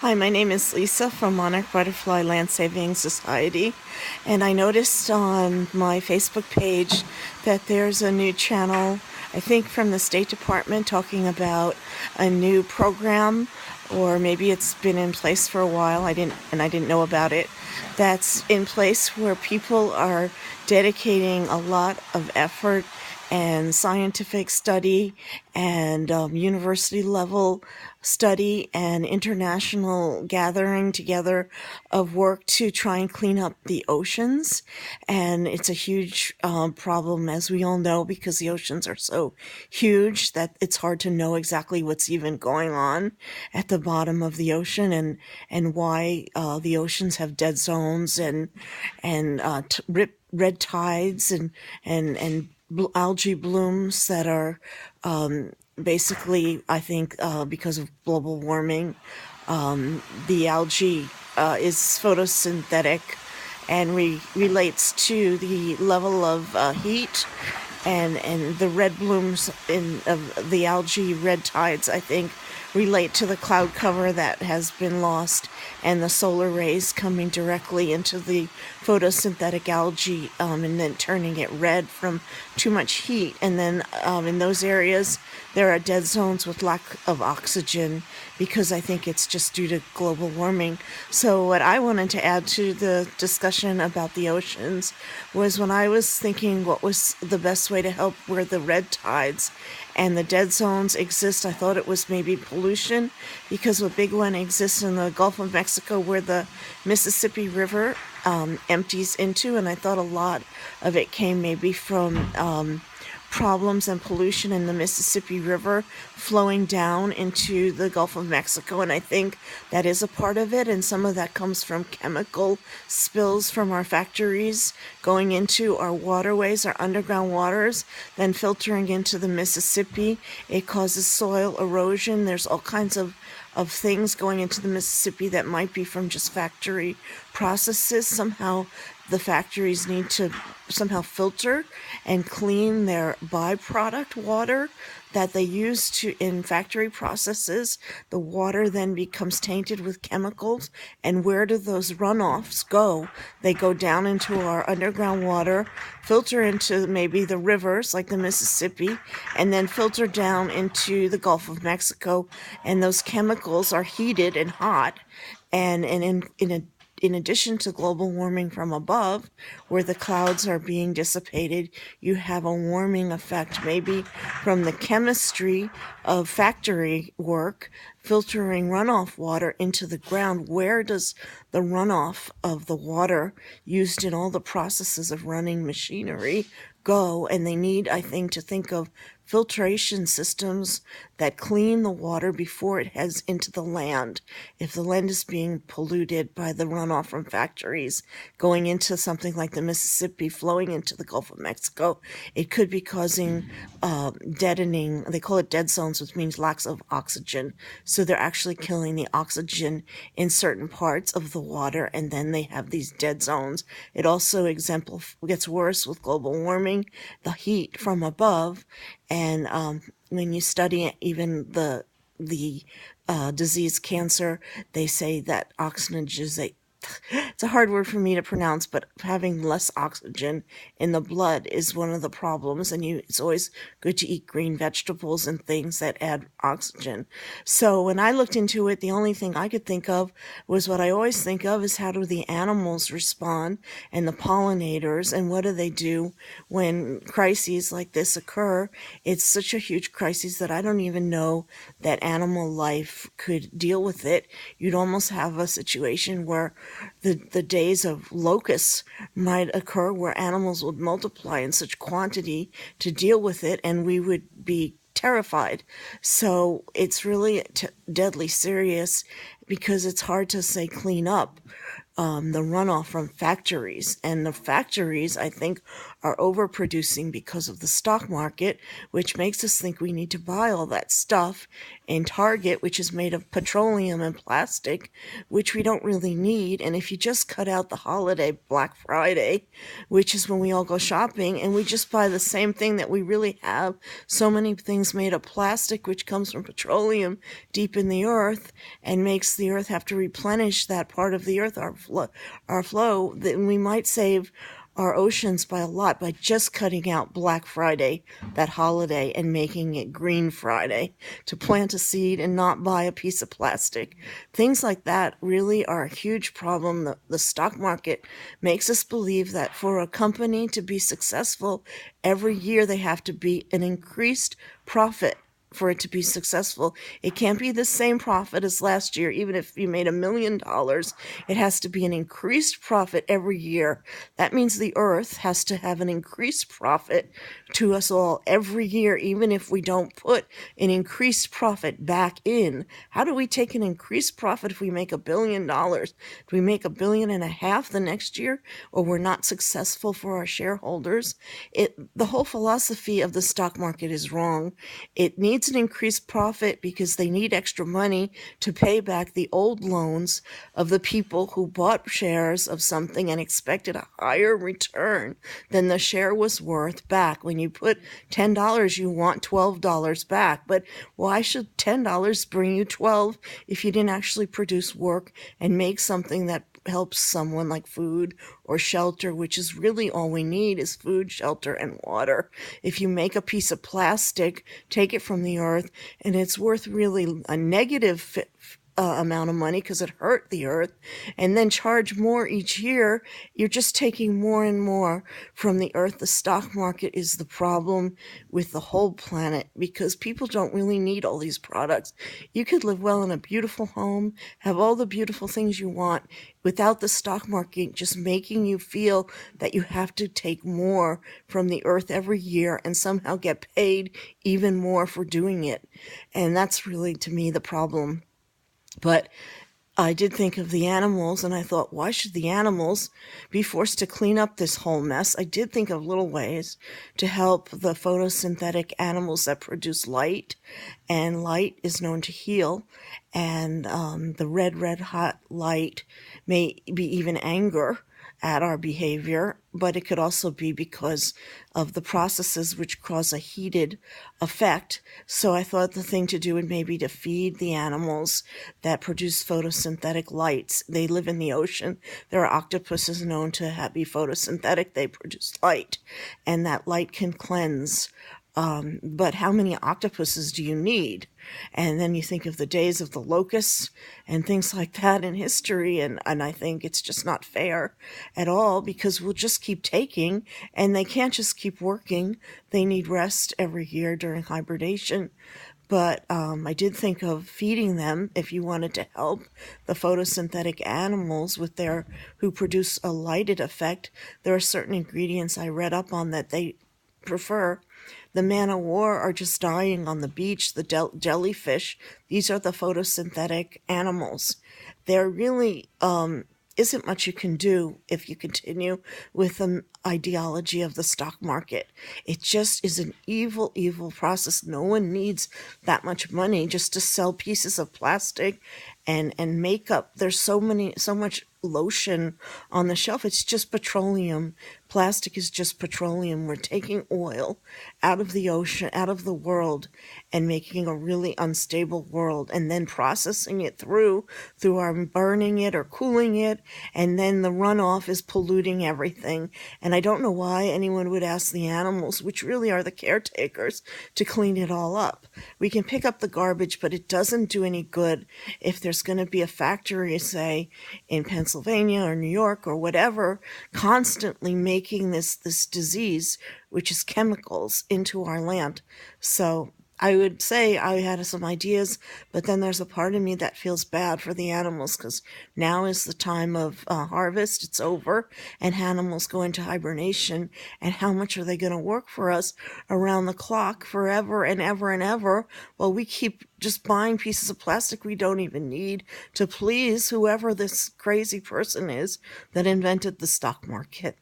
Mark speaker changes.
Speaker 1: Hi, my name is Lisa from Monarch Butterfly Land Saving Society, and I noticed on my Facebook page that there's a new channel, I think from the State Department, talking about a new program, or maybe it's been in place for a while. I didn't know about it. That's in place where people are dedicating a lot of effort and scientific study and university level study and international gathering together of work to try and clean up the oceans. And it's a huge problem, as we all know, because the oceans are so huge that it's hard to know exactly what's even going on at the bottom of the ocean, and why the oceans have dead zones and red tides and algae blooms that are basically, I think, because of global warming. The algae is photosynthetic and relates to the level of heat, and the red blooms in of the algae red tides, I think, relate to the cloud cover that has been lost and the solar rays coming directly into the photosynthetic algae, and then turning it red from too much heat. And then in those areas, there are dead zones with lack of oxygen because I think it's just due to global warming. So, what I wanted to add to the discussion about the oceans was when I was thinking what was the best way to help where the red tides and the dead zones exist, I thought it was maybe pollution, because a big one exists in the Gulf of Mexico where the Mississippi River empties into, and I thought a lot of it came maybe from problems and pollution in the Mississippi River flowing down into the Gulf of Mexico. And I think that is a part of it. And some of that comes from chemical spills from our factories going into our waterways, our underground waters, then filtering into the Mississippi. It causes soil erosion. There's all kinds of things going into the Mississippi that might be from just factory processes. Somehow the factories need to somehow filter and clean their byproduct water that they use to in factory processes. The water then becomes tainted with chemicals, and where do those runoffs go? They go down into our underground water, filter into maybe the rivers like the Mississippi, and then filter down into the Gulf of Mexico. And those chemicals are heated and hot, and in addition to global warming from above, where the clouds are being dissipated, you have a warming effect, maybe from the chemistry of factory work, filtering runoff water into the ground. Where does the runoff of the water used in all the processes of running machinery go? And they need, I think, to think of filtration systems that clean the water before it heads into the land. If the land is being polluted by the runoff from factories going into something like the Mississippi, flowing into the Gulf of Mexico, it could be causing deadening. They call it dead zones, which means lacks of oxygen. So they're actually killing the oxygen in certain parts of the water, and then they have these dead zones. It also gets worse with global warming, the heat from above, and when you study even the disease cancer, they say that oxygenization, it's a hard word for me to pronounce, but having less oxygen in the blood is one of the problems. And it's always good to eat green vegetables and things that add oxygen. So when I looked into it, the only thing I could think of was what I always think of is how do the animals respond and the pollinators, and what do they do when crises like this occur. It's such a huge crisis that I don't even know that animal life could deal with it. You'd almost have a situation where the days of locusts might occur, where animals would multiply in such quantity to deal with it, and we would be terrified. So it's really deadly serious, because it's hard to say clean up the runoff from factories. And the factories, I think, are overproducing because of the stock market, which makes us think we need to buy all that stuff in Target, which is made of petroleum and plastic, which we don't really need. And if you just cut out the holiday Black Friday, which is when we all go shopping, and we just buy the same thing that we really have, so many things made of plastic, which comes from petroleum deep in the earth and makes the earth have to replenish that part of the earth, our flow, then we might save our oceans by a lot by just cutting out Black Friday, that holiday, and making it Green Friday, to plant a seed and not buy a piece of plastic. Things like that really are a huge problem. The stock market makes us believe that for a company to be successful, every year they have to be an increased profit for it to be successful. It can't be the same profit as last year. Even if you made $1 million, it has to be an increased profit every year. That means the earth has to have an increased profit to us all every year, even if we don't put an increased profit back in. How do we take an increased profit if we make $1 billion? Do we make $1.5 billion the next year, or we're not successful for our shareholders? The whole philosophy of the stock market is wrong. It needs an increased profit because they need extra money to pay back the old loans of the people who bought shares of something and expected a higher return than the share was worth back. When you put $10, you want $12 back. But why should $10 bring you 12 if you didn't actually produce work and make something that helps someone, like food or shelter, which is really all we need, is food, shelter, and water. If you make a piece of plastic, take it from the earth, and it's worth really a negative amount of money because it hurt the earth, and then charge more each year, you're just taking more and more from the earth. The stock market is the problem with the whole planet because people don't really need all these products. You could live well in a beautiful home, have all the beautiful things you want without the stock market just making you feel that you have to take more from the earth every year and somehow get paid even more for doing it. And that's really, to me, the problem. But I did think of the animals, and I thought, why should the animals be forced to clean up this whole mess? I did think of little ways to help the photosynthetic animals that produce light, and light is known to heal, and the red hot light may be even anger at our behavior, but it could also be because of the processes which cause a heated effect. So I thought the thing to do would maybe to feed the animals that produce photosynthetic lights. They live in the ocean. There are octopuses known to be photosynthetic. They produce light, and that light can cleanse. But how many octopuses do you need? And then you think of the days of the locusts and things like that in history, and I think it's just not fair at all because we'll just keep taking, and they can't just keep working. They need rest every year during hibernation. But I did think of feeding them if you wanted to help the photosynthetic animals who produce a lighted effect. There are certain ingredients I read up on that they prefer. The man-o-war are just dying on the beach, the jellyfish. These are the photosynthetic animals. There really isn't much you can do if you continue with the ideology of the stock market. It just is an evil, evil process. No one needs that much money just to sell pieces of plastic and makeup. There's so much lotion on the shelf. It's just petroleum. Plastic is just petroleum. We're taking oil out of the ocean, out of the world, and making a really unstable world, and then processing it through our burning it or cooling it, and then the runoff is polluting everything. And I don't know why anyone would ask the animals, which really are the caretakers, to clean it all up. We can pick up the garbage, but it doesn't do any good if there's going to be a factory, say, in Pennsylvania or New York or whatever, constantly making this disease, which is chemicals, into our land. So I would say I had some ideas, but then there's a part of me that feels bad for the animals because now is the time of harvest. It's over, and animals go into hibernation. And how much are they going to work for us around the clock forever and ever and ever? Well, we keep just buying pieces of plastic we don't even need to please whoever this crazy person is that invented the stock market.